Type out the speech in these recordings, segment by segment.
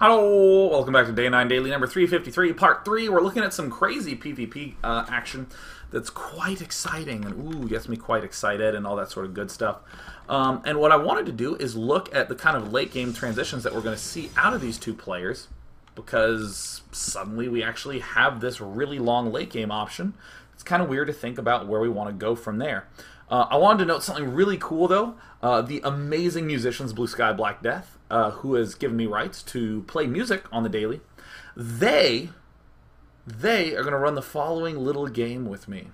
Hello, welcome back to Day 9 Daily number 353, Part 3. We're looking at some crazy PvP action that's quite exciting, and gets me quite excited and all that sort of good stuff. And what I wanted to do is look at the kind of late game transitions that we're going to see out of these two players, because suddenly we actually have this really long late game option. It's kind of weird to think about where we want to go from there. I wanted to note something really cool, though. The amazing musicians Blue Sky Black Death, who has given me rights to play music on the daily, they are going to run the following little game with me.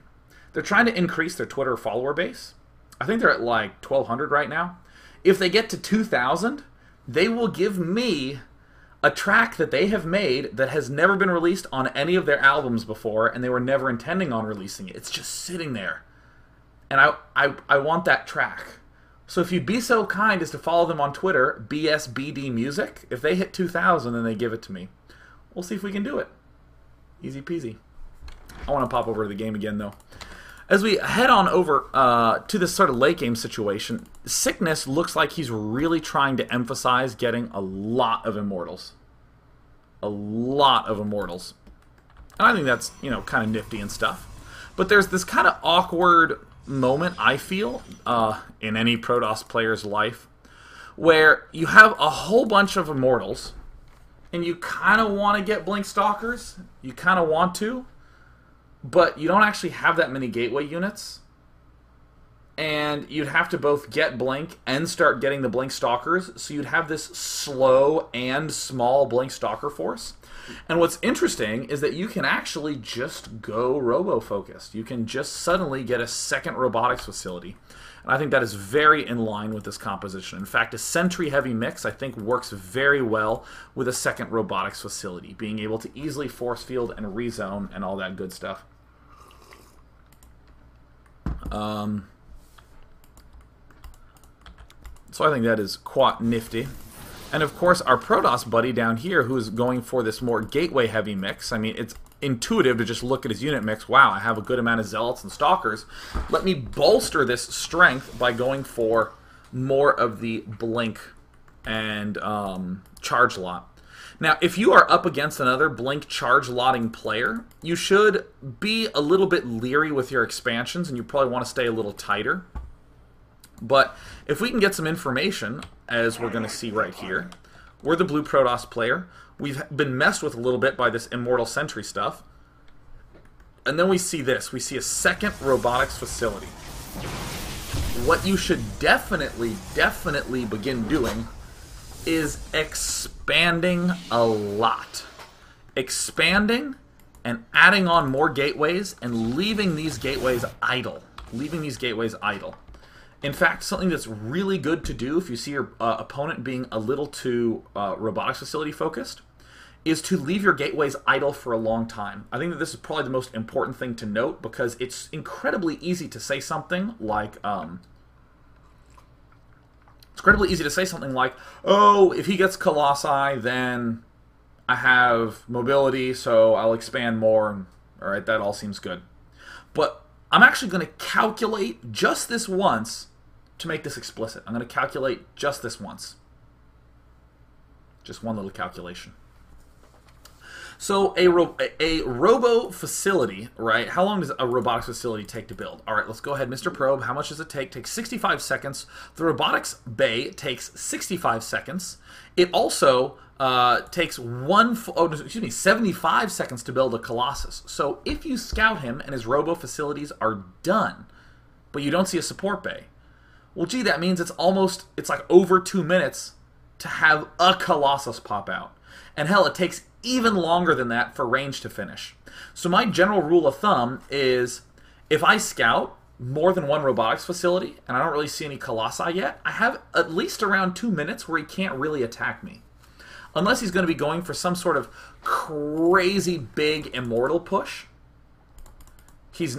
They're trying to increase their Twitter follower base. I think they're at like 1,200 right now. If they get to 2,000, they will give me a track that they have made that has never been released on any of their albums before, and they were never intending on releasing it. It's just sitting there. And I want that track. So if you'd be so kind as to follow them on Twitter, BSBD Music, if they hit 2,000, then they give it to me. We'll see if we can do it. Easy peasy. I want to pop over to the game again, though. As we head on over to this sort of late game situation, Sickness looks like he's really trying to emphasize getting a lot of Immortals. A lot of Immortals. And I think that's, kind of nifty and stuff. But there's this kind of awkward moment, I feel, in any Protoss player's life, where you have a whole bunch of Immortals, and you kind of want to get Blink Stalkers, you kind of want to, but you don't actually have that many gateway units, and you'd have to both get Blink and start getting the Blink Stalkers, so you'd have this slow and small Blink Stalker force. And what's interesting is that you can actually just go robo-focused. You can just suddenly get a second robotics facility. And I think that is very in line with this composition. In fact, a sentry-heavy mix, I think, works very well with a second robotics facility, being able to easily force field and rezone and all that good stuff. So I think that is quite nifty. And of course, our Protoss buddy down here, who is going for this more gateway-heavy mix. I mean, it's intuitive to just look at his unit mix. Wow, I have a good amount of Zealots and Stalkers. Let me bolster this strength by going for more of the Blink and Charge Lot. Now, if you are up against another Blink Charge Lotting player, you should be a little bit leery with your expansions, and you probably want to stay a little tighter. But if we can get some information, as we're going to see right here, we're the blue Protoss player. We've been messed with a little bit by this Immortal Sentry stuff. And then we see this. We see a second robotics facility. What you should definitely begin doing is expanding a lot. Expanding and adding on more gateways and leaving these gateways idle. In fact, something that's really good to do if you see your opponent being a little too robotics facility focused is to leave your gateways idle for a long time. I think that this is probably the most important thing to note, because it's incredibly easy to say something like, oh, if he gets Colossi, then I have mobility, so I'll expand more. All right, that all seems good. But I'm actually going to calculate just this once to make this explicit. I'm going to calculate just this once. Just one little calculation. So a robo facility, right? How long does a robotics facility take to build? All right, let's go ahead, Mr. Probe. How much does it take? It takes 65 seconds. The robotics bay takes 65 seconds. It also takes 75 seconds to build a Colossus. So if you scout him and his robo facilities are done, but you don't see a support bay, well, gee, that means it's like over 2 minutes to have a Colossus pop out. And hell, it takes even longer than that for range to finish. So my general rule of thumb is, if I scout more than one robotics facility and I don't really see any Colossi yet, I have at least around 2 minutes where he can't really attack me. Unless he's going to be going for some sort of crazy big Immortal push.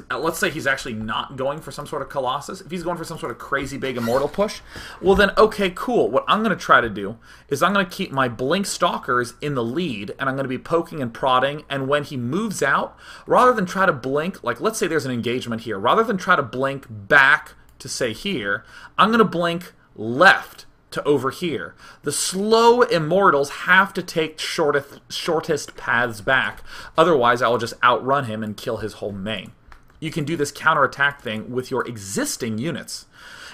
Let's say he's actually not going for some sort of Colossus. If he's going for some sort of crazy big Immortal push, well then, okay, cool. What I'm going to try to do is I'm going to keep my Blink Stalkers in the lead, and I'm going to be poking and prodding, and when he moves out, rather than try to blink, like let's say there's an engagement here, rather than try to blink back to say here, I'm going to blink left to to over here. The slow immortals have to take shortest paths back. Otherwise, I will just outrun him and kill his whole main. You can do this counterattack thing with your existing units.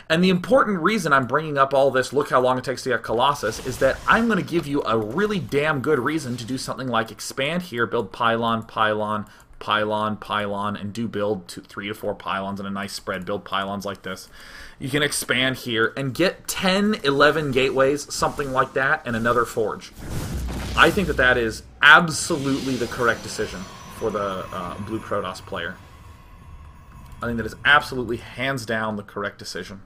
And the important reason I'm bringing up all this, look how long it takes to get Colossus, is that I'm going to give you a really damn good reason to do something like expand here, build pylon, pylon, pylon, pylon, and do build 3 to 4 pylons in a nice spread, build pylons like this. You can expand here and get 10, 11 gateways, something like that, and another forge. I think that that is absolutely the correct decision for the Blue Protoss player. I think that is absolutely, hands down, the correct decision.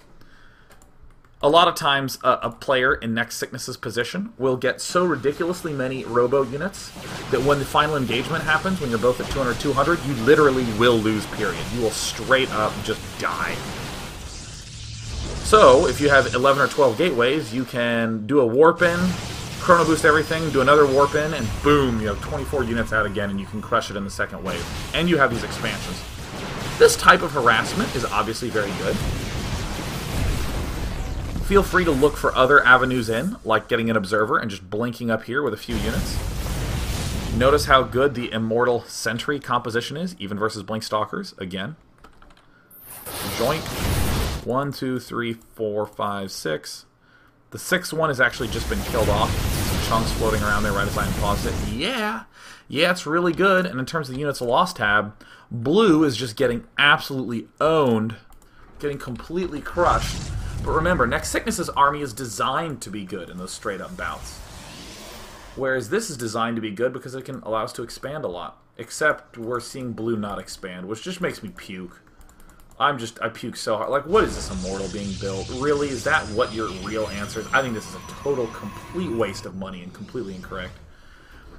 A lot of times, a player in Next Sickness's position will get so ridiculously many robo units that when the final engagement happens, when you're both at 200, 200, you literally will lose, period. You will straight up just die. So, if you have 11 or 12 gateways, you can do a warp in, chrono boost everything, do another warp in, and boom, you have 24 units out again, and you can crush it in the second wave. And you have these expansions. This type of harassment is obviously very good. Feel free to look for other avenues in, like getting an observer and just blinking up here with a few units. Notice how good the Immortal Sentry composition is, even versus Blink Stalkers, again. Joink. 1, 2, 3, 4, 5, 6. The 6th one has actually just been killed off. Some chunks floating around there right as I unpaused it. Yeah, it's really good. And in terms of the units lost tab, Blue is just getting absolutely owned, getting completely crushed. But remember, Next Sickness's army is designed to be good in those straight-up bouts. Whereas this is designed to be good because it can allow us to expand a lot. Except we're seeing Blue not expand, which just makes me puke. I puke so hard. Like, what is this Immortal being built? Really? Is that what your real answer is? I think this is a total, complete waste of money and completely incorrect.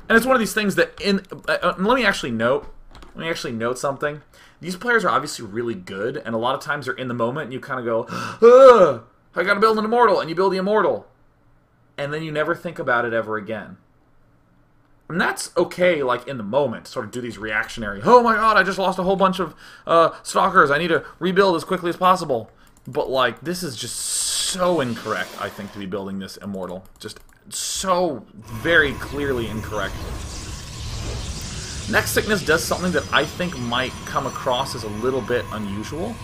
And it's one of these things that, let me actually note something. These players are obviously really good, and a lot of times they're in the moment, and you kind of go, ugh, I gotta build an Immortal, and you build the Immortal. And then you never think about it ever again. And that's okay, like, in the moment, to sort of do these reactionary, oh my god, I just lost a whole bunch of Stalkers, I need to rebuild as quickly as possible. But, like, this is just so incorrect, I think, to be building this Immortal. Just so very clearly incorrect. Next Sickness does something that I think might come across as a little bit unusual.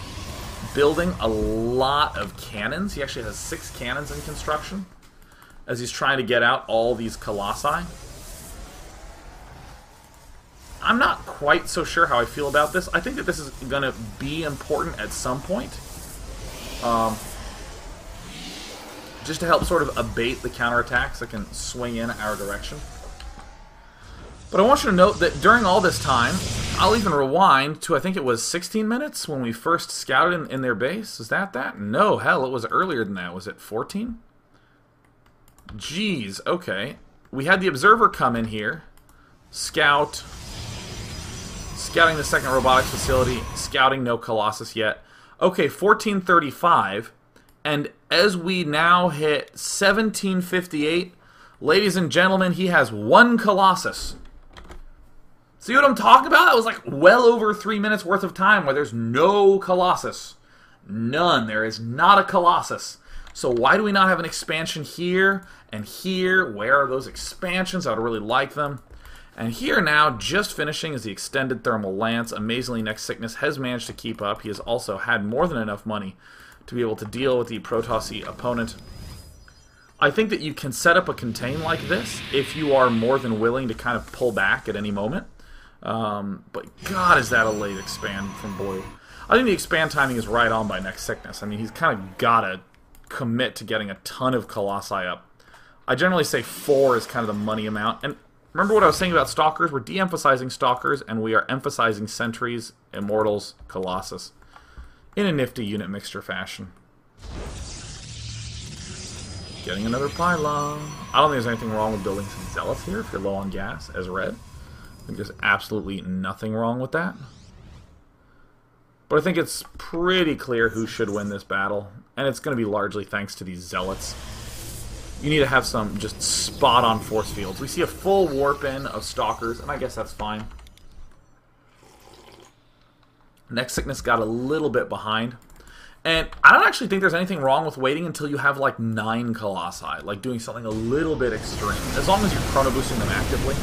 Building a lot of cannons. He actually has 6 cannons in construction as he's trying to get out all these Colossi. I'm not quite so sure how I feel about this. I think that this is going to be important at some point. Just to help sort of abate the counterattacks that can swing in our direction. But I want you to note that during all this time, I'll even rewind to, I think it was 16 minutes when we first scouted in their base. Is that? No, hell, it was earlier than that. Was it 14? Jeez, okay. We had the Observer come in here, scouting the second robotics facility, scouting no Colossus yet. Okay, 14:35, and as we now hit 17:58, ladies and gentlemen, he has 1 Colossus. See what I'm talking about? That was like well over 3 minutes worth of time where there's no Colossus. None. There is not a Colossus. So why do we not have an expansion here and here? Where are those expansions? I would really like them. And here now, just finishing, is the Extended Thermal Lance. Amazingly, Next Sickness has managed to keep up. He has also had more than enough money to be able to deal with the Protossy opponent. I think that you can set up a contain like this if you are more than willing to kind of pull back at any moment. But God, is that a late expand from Blue. I think the expand timing is right on by Next Sickness. I mean, he's kind of got to commit to getting a ton of Colossi up. I generally say 4 is kind of the money amount. And remember what I was saying about Stalkers? We're de-emphasizing Stalkers, and we are emphasizing Sentries, Immortals, Colossus. In a nifty unit mixture fashion. Getting another pylon. I don't think there's anything wrong with building some Zealots here if you're low on gas, as red. I think there's absolutely nothing wrong with that. But I think it's pretty clear who should win this battle. And it's going to be largely thanks to these Zealots. You need to have some just spot-on force fields. We see a full warp-in of Stalkers, and I guess that's fine. Next Sickness got a little bit behind. And I don't actually think there's anything wrong with waiting until you have like 9 Colossi, like doing something a little bit extreme, as long as you're chrono boosting them actively.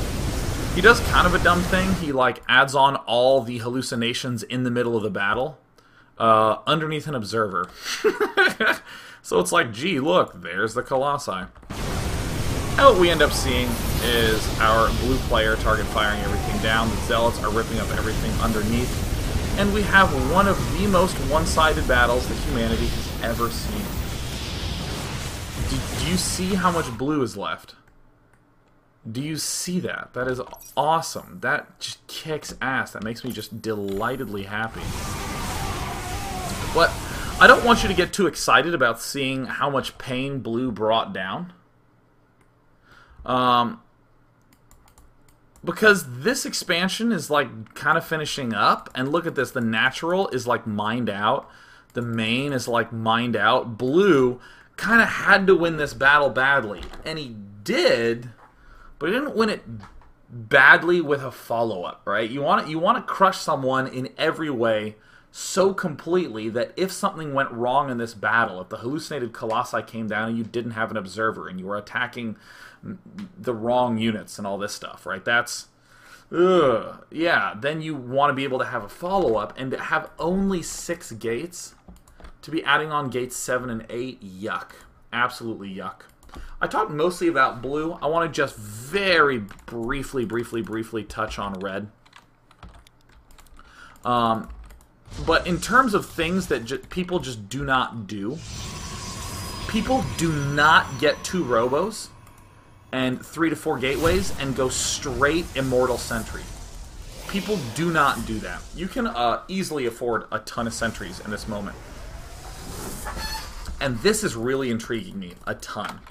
He does kind of a dumb thing. He like adds on all the hallucinations in the middle of the battle, underneath an observer. So it's like, gee, look, there's the Colossi. And what we end up seeing is our blue player target firing everything down. The Zealots are ripping up everything underneath. And we have one of the most one-sided battles that humanity has ever seen. Do you see how much blue is left? Do you see that? That is awesome. That just kicks ass. That makes me just delightedly happy. But I don't want you to get too excited about seeing how much pain blue brought down. Because this expansion is like kind of finishing up, and look at this, the natural is like mined out, the main is like mined out. Blue kind of had to win this battle badly, and he did, but he didn't win it badly with a follow-up, right? You want to crush someone in every way so completely that if something went wrong in this battle, if the hallucinated Colossi came down and you didn't have an observer and you were attacking the wrong units and all this stuff, right? That's, yeah, then you want to be able to have a follow-up, and to have only 6 gates, to be adding on gates 7 and 8, yuck. Absolutely yuck. I talked mostly about blue. I want to just very briefly touch on red. But in terms of things that people just do not do, people do not get 2 robos and 3 to 4 gateways and go straight Immortal Sentry. People do not do that. You can easily afford a ton of sentries in this moment. And this is really intriguing me a ton.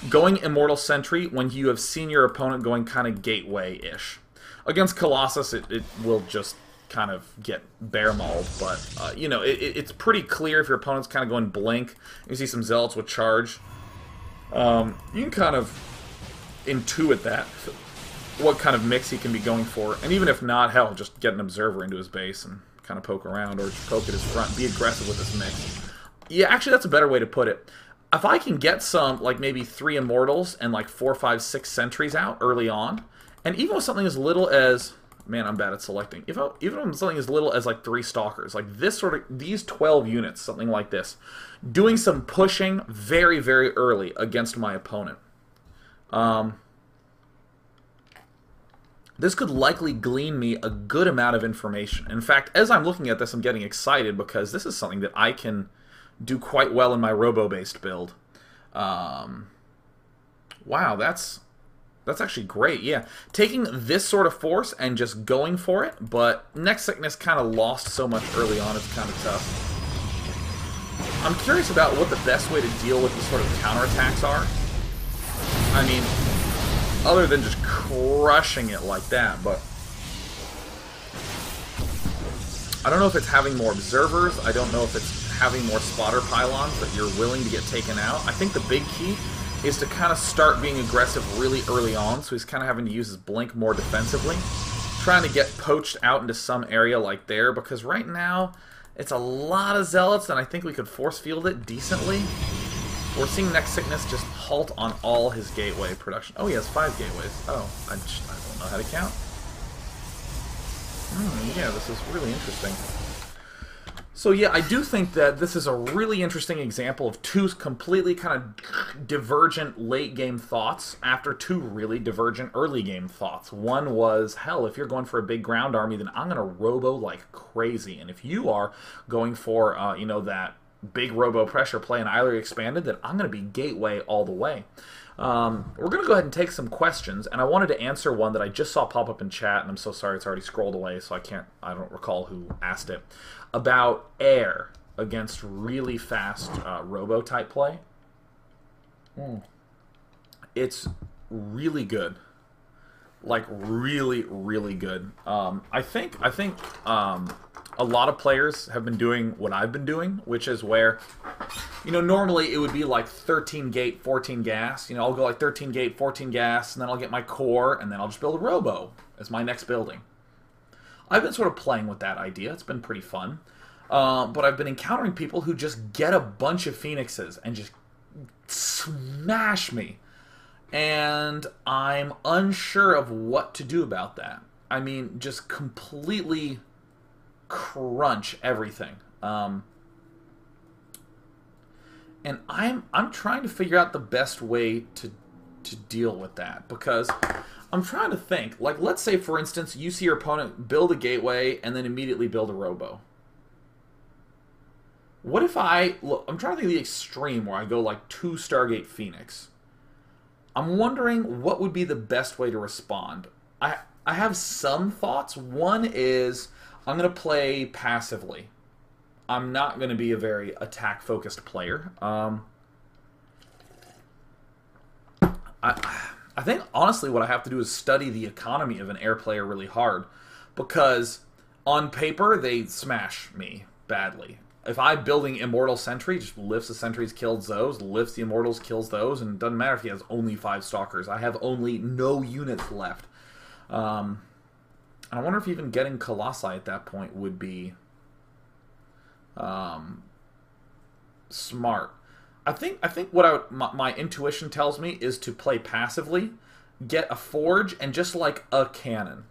Going Immortal Sentry when you have seen your opponent going kind of gateway-ish. Against Colossus, it will just kind of get bear mauled, but you know, it's pretty clear if your opponent's kind of going blink. You see some Zealots with charge. You can kind of intuit that, what kind of mix he can be going for, and even if not, hell, just get an observer into his base and kind of poke around, or just poke at his front. Be aggressive with this mix. Yeah, actually, that's a better way to put it. If I can get some, like maybe 3 Immortals and like 4, 5, 6 Sentries out early on, and even with something as little as, man, I'm bad at selecting. Even with something as little as like 3 Stalkers, like this sort of, these 12 units, something like this, doing some pushing very, very early against my opponent. This could likely glean me a good amount of information. In fact, as I'm looking at this, I'm getting excited because this is something that I can do quite well in my robo-based build. Wow, that's actually great, yeah. Taking this sort of force and just going for it, but Neck Sickness kind of lost so much early on, it's kind of tough. I'm curious about what the best way to deal with these sort of counterattacks are. I mean, other than just crushing it like that, but I don't know if it's having more observers, I don't know if it's having more spotter pylons that you're willing to get taken out. I think the big key is to kind of start being aggressive really early on, so he's kind of having to use his blink more defensively, trying to get poached out into some area like there, because right now it's a lot of Zealots, and I think we could force field it decently. We're seeing Neck Sickness just halt on all his gateway production. Oh, he has 5 gateways. Oh, I don't know how to count. Yeah, this is really interesting. So yeah, I do think that this is a really interesting example of 2 completely kind of divergent late-game thoughts after 2 really divergent early-game thoughts. One was, hell, if you're going for a big ground army, then I'm going to robo like crazy. And if you are going for, you know, that big robo pressure play and Eiler Expanded, then I'm going to be gateway all the way. We're going to go ahead and take some questions, and I wanted to answer one that I just saw pop up in chat, and I'm so sorry it's already scrolled away, so I don't recall who asked it, about air against really fast robo-type play. It's really good. Like, really, really good. I think a lot of players have been doing what I've been doing, which is where, you know, normally it would be like 13 gate, 14 gas. You know, I'll go like 13 gate, 14 gas, and then I'll get my core, and then I'll just build a robo as my next building. I've been sort of playing with that idea. It's been pretty fun. But I've been encountering people who just get a bunch of phoenixes and just smash me. And I'm unsure of what to do about that. I mean, just completely crunch everything. And I'm trying to figure out the best way to deal with that, because I'm trying to think. Like, let's say, for instance, you see your opponent build a gateway and then immediately build a robo. What if look, I'm trying to think of the extreme where I go like 2 Stargate Phoenix. I'm wondering what would be the best way to respond. I have some thoughts. One is I'm going to play passively. I'm not going to be a very attack-focused player. I think, honestly, what I have to do is study the economy of an air player really hard. Because on paper, they smash me badly. If I'm building Immortal Sentry, just lifts the sentries, kills those, lifts the Immortals, kills those, and it doesn't matter if he has only 5 Stalkers. I have only no units left. And I wonder if even getting Colossi at that point would be smart. I think what my intuition tells me is to play passively, get a Forge, and just like a cannon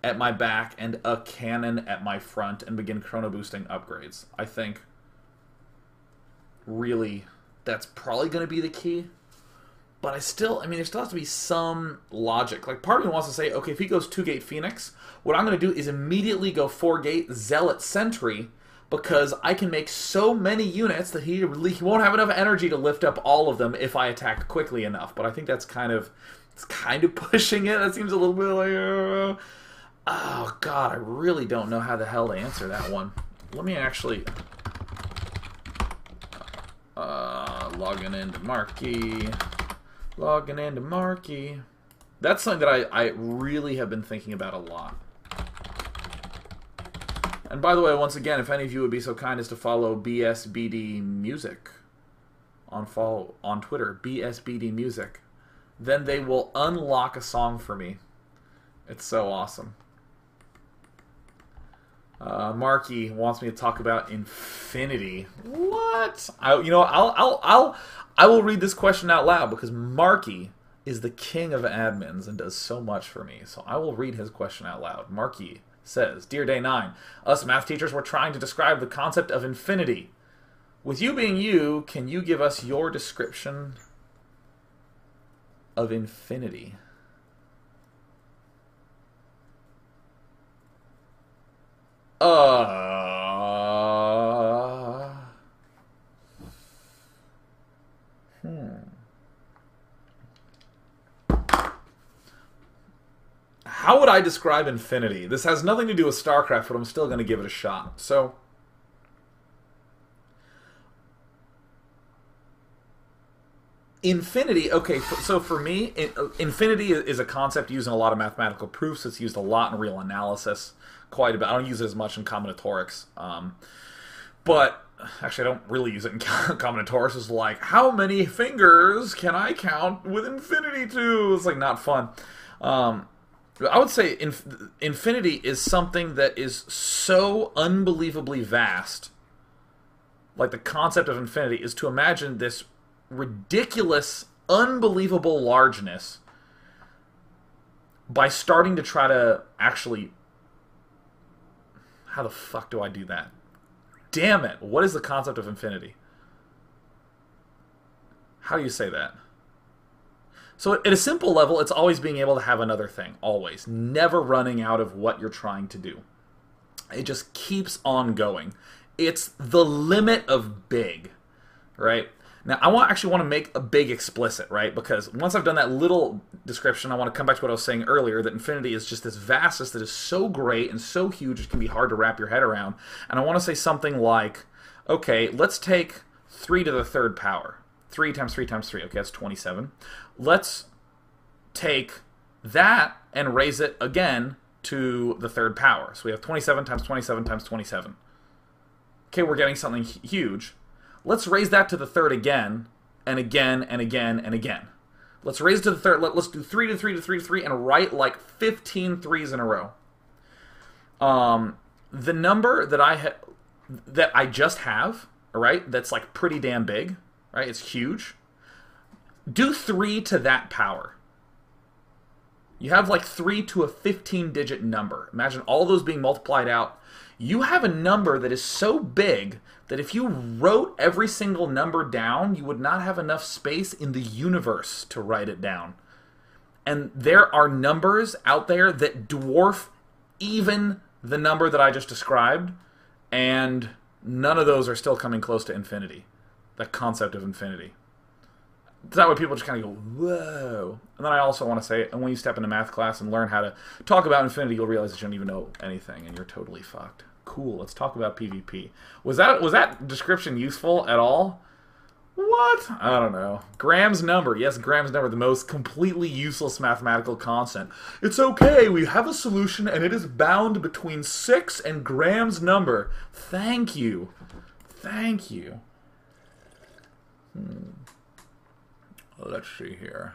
at my back and a cannon at my front and begin chrono boosting upgrades. I think really that's probably going to be the key. But there still has to be some logic. Like, part of me wants to say, okay, if he goes 2-gate Phoenix, what I'm going to do is immediately go 4-gate Zealot Sentry, because I can make so many units that he won't have enough energy to lift up all of them if I attack quickly enough. But I think that's kind of pushing it. That seems a little bit like, oh god, I really don't know how the hell to answer that one. Let me actually logging into Marquee. Logging into Marquee. That's something that I really have been thinking about a lot. And by the way, once again, if any of you would be so kind as to follow BSBD Music on Twitter, BSBD Music, then they will unlock a song for me. It's so awesome. Marky wants me to talk about Infinity. What? I will read this question out loud, because Marky is the king of admins and does so much for me. So I will read his question out loud. Marky says, Dear Day 9, us math teachers were trying to describe the concept of infinity. With you being you, can you give us your description of infinity? How would I describe infinity? This has nothing to do with StarCraft, but I'm still going to give it a shot. So, infinity, okay, so for me, infinity is a concept used in a lot of mathematical proofs. It's used a lot in real analysis, quite a bit. I don't use it as much in combinatorics. But, actually, I don't really use it in combinatorics. It's like, how many fingers can I count with infinity to? It's like not fun. I would say infinity is something that is so unbelievably vast. Like, the concept of infinity is to imagine this ridiculous, unbelievable largeness by starting to try to actually... How the fuck do I do that? Damn it! What is the concept of infinity? How do you say that? So at a simple level, it's always being able to have another thing. Always. Never running out of what you're trying to do. It just keeps on going. It's the limit of big, right? Now, I actually want to make a big explicit, right? Because once I've done that little description, I want to come back to what I was saying earlier, that infinity is just this vastness that is so great and so huge it can be hard to wrap your head around. And I want to say something like, okay, let's take 3 to the 3rd power. 3 times 3 times 3. Okay, that's 27. Let's take that and raise it again to the 3rd power. So we have 27 times 27 times 27. Okay, we're getting something huge. Let's raise that to the 3rd again, and again, and again, and again. Let's raise it to the 3rd. Let's do 3 to 3 to 3 to 3, and write like 15 3s in a row. The number that that I just have, all right, that's like pretty damn big, right? It's huge. Do 3 to that power. You have like 3 to a 15-digit number. Imagine all those being multiplied out. You have a number that is so big that if you wrote every single number down, you would not have enough space in the universe to write it down. And there are numbers out there that dwarf even the number that I just described, and none of those are still coming close to infinity. That concept of infinity. That way people just kind of go, whoa. And then I also want to say, and when you step into math class and learn how to talk about infinity, you'll realize that you don't even know anything, and you're totally fucked. Cool, let's talk about PvP. Was that description useful at all? What? I don't know. Graham's number. Yes, Graham's number, the most completely useless mathematical constant. It's okay, we have a solution, and it is bound between 6 and Graham's number. Thank you. Thank you. Let's see here.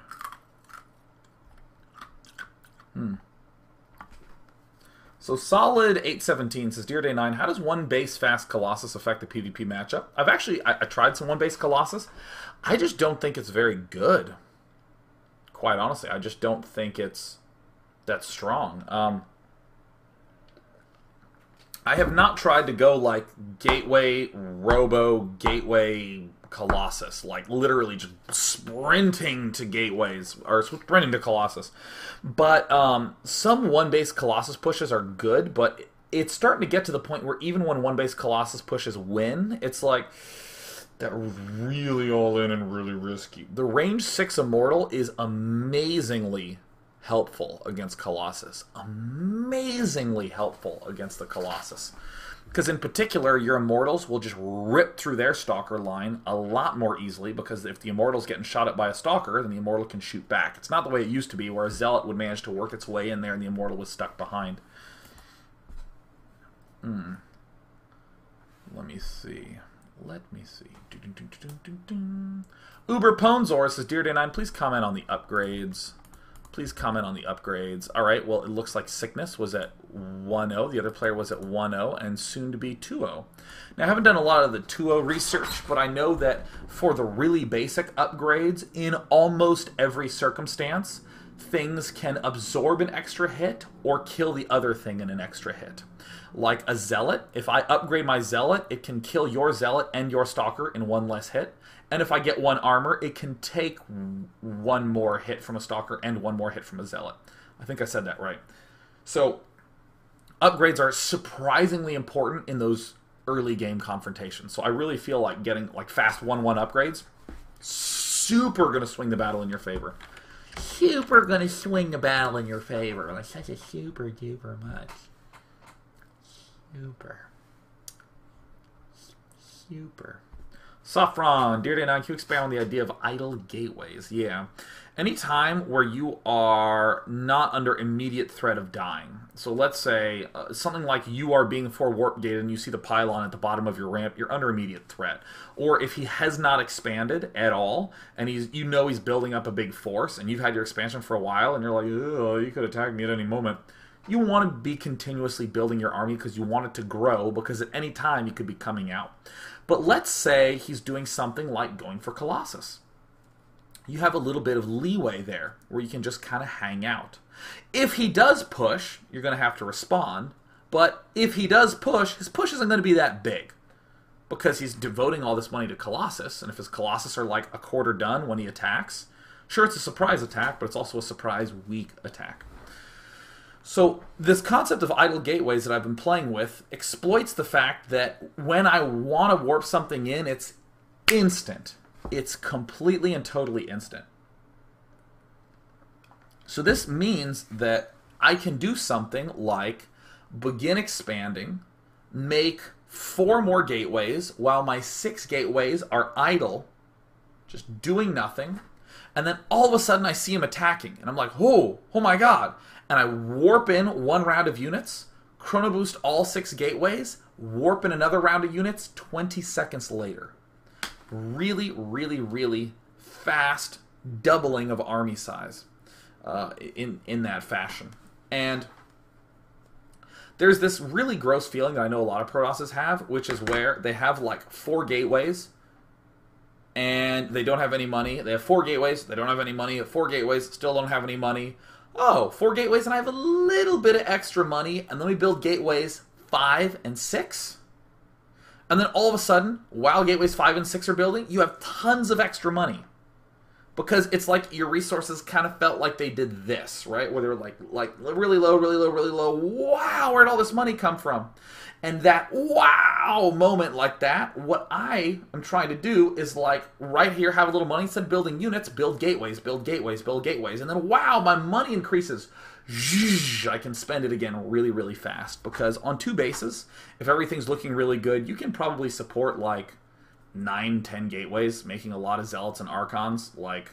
So Solid 817 says, Dear Day 9, how does one base fast Colossus affect the PvP matchup? I've actually I tried some one base Colossus. I just don't think it's very good. Quite honestly, I just don't think it's that strong. I have not tried to go like Gateway, Robo, Gateway, Colossus, like literally just sprinting to gateways or sprinting to Colossus. But some one-base Colossus pushes are good, but it's starting to get to the point where even when one-base Colossus pushes win, it's like that really all in and really risky. The range 6 Immortal is amazingly helpful against Colossus. Amazingly helpful against the Colossus. Because in particular, your Immortals will just rip through their Stalker line a lot more easily, because if the Immortal's getting shot at by a Stalker, then the Immortal can shoot back. It's not the way it used to be, where a Zealot would manage to work its way in there and the Immortal was stuck behind. Let me see. Uber Ponzor says, Dear Day 9, please comment on the upgrades. Please comment on the upgrades. All right, well, it looks like Sickness was at 1-0. The other player was at 1-0 and soon to be 2-0. Now, I haven't done a lot of the 2-0 research, but I know that for the really basic upgrades, in almost every circumstance, things can absorb an extra hit or kill the other thing in an extra hit. Like a Zealot, if I upgrade my Zealot, it can kill your Zealot and your Stalker in one less hit. And if I get 1 armor, it can take 1 more hit from a Stalker and 1 more hit from a Zealot. I think I said that right. So, upgrades are surprisingly important in those early game confrontations. So I really feel like getting like fast 1-1 upgrades, super going to swing the battle in your favor. Super going to swing the battle in your favor. Like such a super duper much. Super. Saffron, Dear Day 9, can you expand on the idea of idle gateways? Yeah. Anytime where you are not under immediate threat of dying. So let's say something like you are being warp gated and you see the pylon at the bottom of your ramp, you're under immediate threat. Or if he has not expanded at all, and he's building up a big force, and you've had your expansion for a while, and you're like, oh, you could attack me at any moment. You want to be continuously building your army because you want it to grow, because at any time you could be coming out. But let's say he's doing something like going for Colossus. You have a little bit of leeway there where you can just kind of hang out. If he does push, you're going to have to respond. But if he does push, his push isn't going to be that big, because he's devoting all this money to Colossus. And if his Colossus are like a quarter done when he attacks, sure, it's a surprise attack, but it's also a surprise weak attack. So this concept of idle gateways that I've been playing with exploits the fact that when I want to warp something in, it's instant. It's completely and totally instant. So this means that I can do something like begin expanding, make 4 more gateways while my 6 gateways are idle, just doing nothing, and then all of a sudden I see him attacking, and I'm like, oh my god. And I warp in 1 round of units, chrono boost all 6 gateways, warp in another round of units 20 seconds later. Really, really, really fast doubling of army size in that fashion. And there's this really gross feeling that I know a lot of Protosses have, which is where they have like 4 gateways and they don't have any money. They have 4 gateways, they don't have any money. 4 gateways, still don't have any money. Oh, 4 gateways and I have a little bit of extra money, and then we build gateways 5 and 6. And then all of a sudden, while gateways 5 and 6 are building, you have tons of extra money. Because it's like your resources kind of felt like they did this, right? Where they were like really low, really low, really low. Wow, where'd all this money come from? And that wow moment like that, what I am trying to do is like right here have a little money. Instead of building units, build gateways, build gateways, build gateways. And then wow, my money increases. I can spend it again really, really fast. Because on 2 bases, if everything's looking really good, you can probably support like 9, 10 gateways, making a lot of zealots and archons, like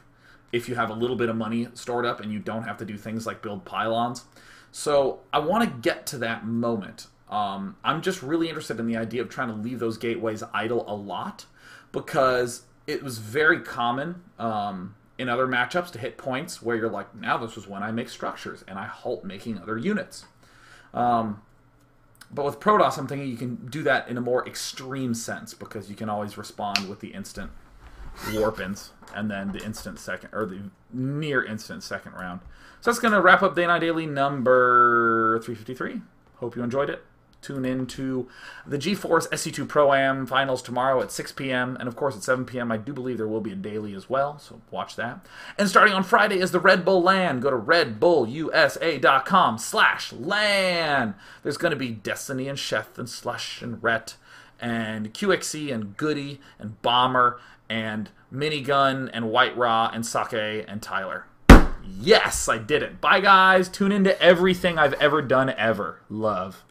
if you have a little bit of money stored up and you don't have to do things like build pylons. So I want to get to that moment. I'm just really interested in the idea of trying to leave those gateways idle a lot, because it was very common in other matchups to hit points where you're like, now this is when I make structures and I halt making other units. But with Protoss, I'm thinking you can do that in a more extreme sense, because you can always respond with the instant warp-ins and then the instant second, or the near instant second round. So that's going to wrap up Day 9 Daily number 353. Hope you enjoyed it. Tune in to the GeForce SC2 Pro-Am finals tomorrow at 6 p.m. And, of course, at 7 p.m. I do believe there will be a daily as well, so watch that. And starting on Friday is the Red Bull LAN. Go to redbullusa.com/LAN. There's going to be Destiny and Chef and Slush and Rhett and QXE and Goody and Bomber and Minigun and White Raw and Sake and Tyler. Yes, I did it. Bye, guys. Tune into everything I've ever done ever. Love.